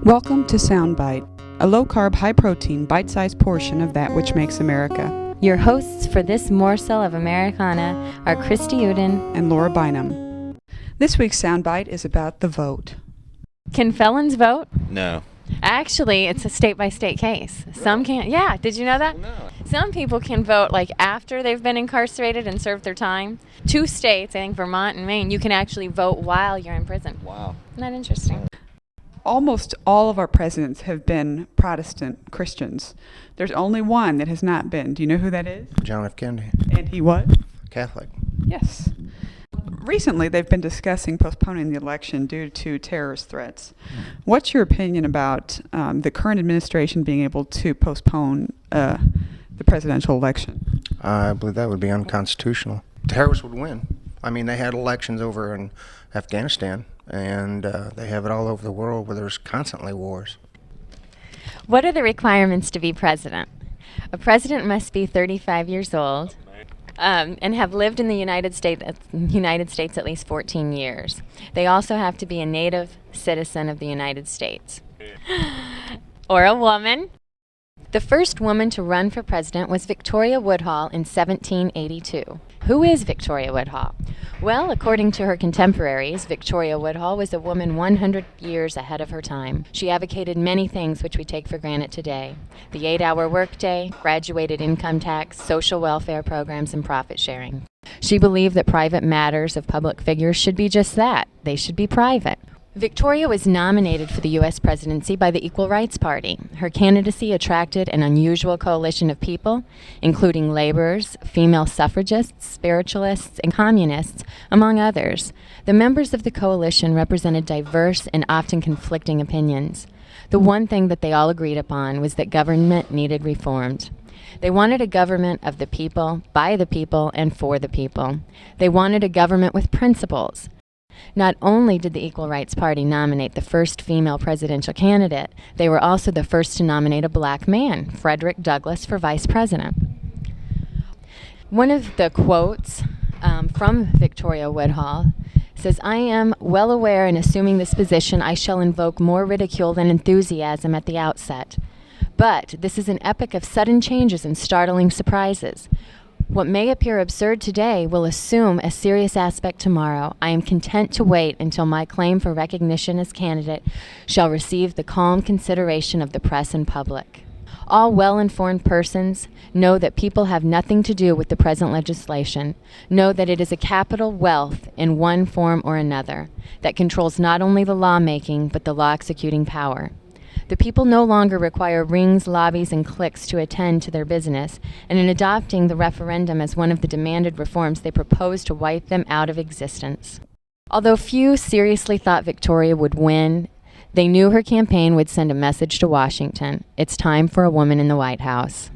Welcome to SoundBite, a low-carb, high-protein, bite-sized portion of that which makes America. Your hosts for this morsel of Americana are Christy and I and Laura Bynum. This week's SoundBite is about the vote. Can felons vote? No. Actually, it's a state-by-state case. Some can't. Yeah, did you know that? No. Some people can vote like after they've been incarcerated and served their time. 2 states, I think Vermont and Maine, you can actually vote while you're in prison. Wow. Isn't that interesting? Almost all of our presidents have been Protestant Christians. There's only one that has not been. Do you know who that is? John F. Kennedy. And he what? Catholic. Yes. Recently, they've been discussing postponing the election due to terrorist threats. What's your opinion about the current administration being able to postpone the presidential election? I believe that would be unconstitutional. Terrorists would win. I mean, they had elections over in Afghanistan, and they have it all over the world where there's constantly wars. What are the requirements to be president? A president must be 35 years old and have lived in the United States at least 14 years. They also have to be a native citizen of the United States. Or a woman. The first woman to run for president was Victoria Woodhull in 1782. Who is Victoria Woodhull? Well, according to her contemporaries, Victoria Woodhull was a woman 100 years ahead of her time. She advocated many things which we take for granted today: the 8-hour workday, graduated income tax, social welfare programs, and profit sharing. She believed that private matters of public figures should be just that. They should be private. Victoria was nominated for the U.S. presidency by the Equal Rights Party. Her candidacy attracted an unusual coalition of people, including laborers, female suffragists, spiritualists, and communists, among others. The members of the coalition represented diverse and often conflicting opinions. The one thing that they all agreed upon was that government needed reformed. They wanted a government of the people, by the people, and for the people. They wanted a government with principles. Not only did the Equal Rights Party nominate the first female presidential candidate, they were also the first to nominate a black man, Frederick Douglass, for vice president. One of the quotes from Victoria Woodhull says, "I am well aware in assuming this position I shall invoke more ridicule than enthusiasm at the outset. But this is an epoch of sudden changes and startling surprises. What may appear absurd today will assume a serious aspect tomorrow. I am content to wait until my claim for recognition as candidate shall receive the calm consideration of the press and public. All well-informed persons know that people have nothing to do with the present legislation, know that it is a capital wealth in one form or another that controls not only the lawmaking but the law-executing power. The people no longer require rings, lobbies, and cliques to attend to their business, and in adopting the referendum as one of the demanded reforms, they propose to wipe them out of existence." Although few seriously thought Victoria would win, they knew her campaign would send a message to Washington. It's time for a woman in the White House.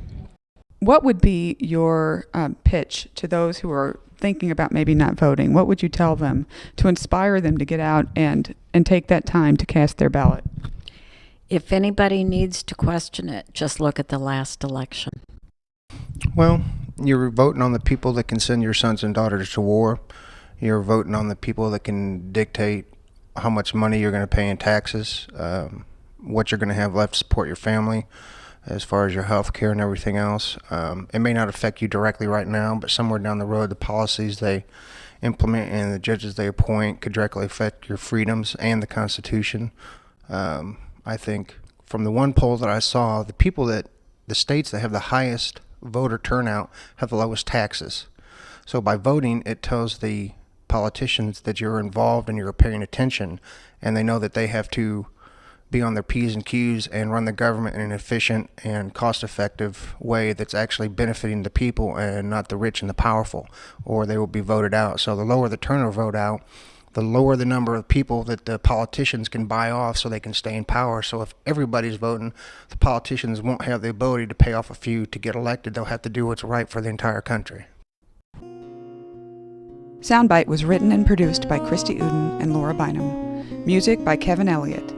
What would be your pitch to those who are thinking about maybe not voting? What would you tell them to inspire them to get out and take that time to cast their ballot? If anybody needs to question it, just look at the last election. Well, you're voting on the people that can send your sons and daughters to war. You're voting on the people that can dictate how much money you're going to pay in taxes, what you're going to have left to support your family as far as your health care and everything else. It may not affect you directly right now, but somewhere down the road, the policies they implement and the judges they appoint could directly affect your freedoms and the Constitution. I think from the one poll that I saw, the states that have the highest voter turnout have the lowest taxes. So by voting, it tells the politicians that you're involved and you're paying attention, and they know that they have to be on their P's and Q's and run the government in an efficient and cost-effective way that's actually benefiting the people and not the rich and the powerful, or they will be voted out. So the lower the turnout vote out, the lower the number of people that the politicians can buy off so they can stay in power. So if everybody's voting, the politicians won't have the ability to pay off a few to get elected. They'll have to do what's right for the entire country. SoundBite was written and produced by Christy and Laura Bynum. Music by Kevin Elliott.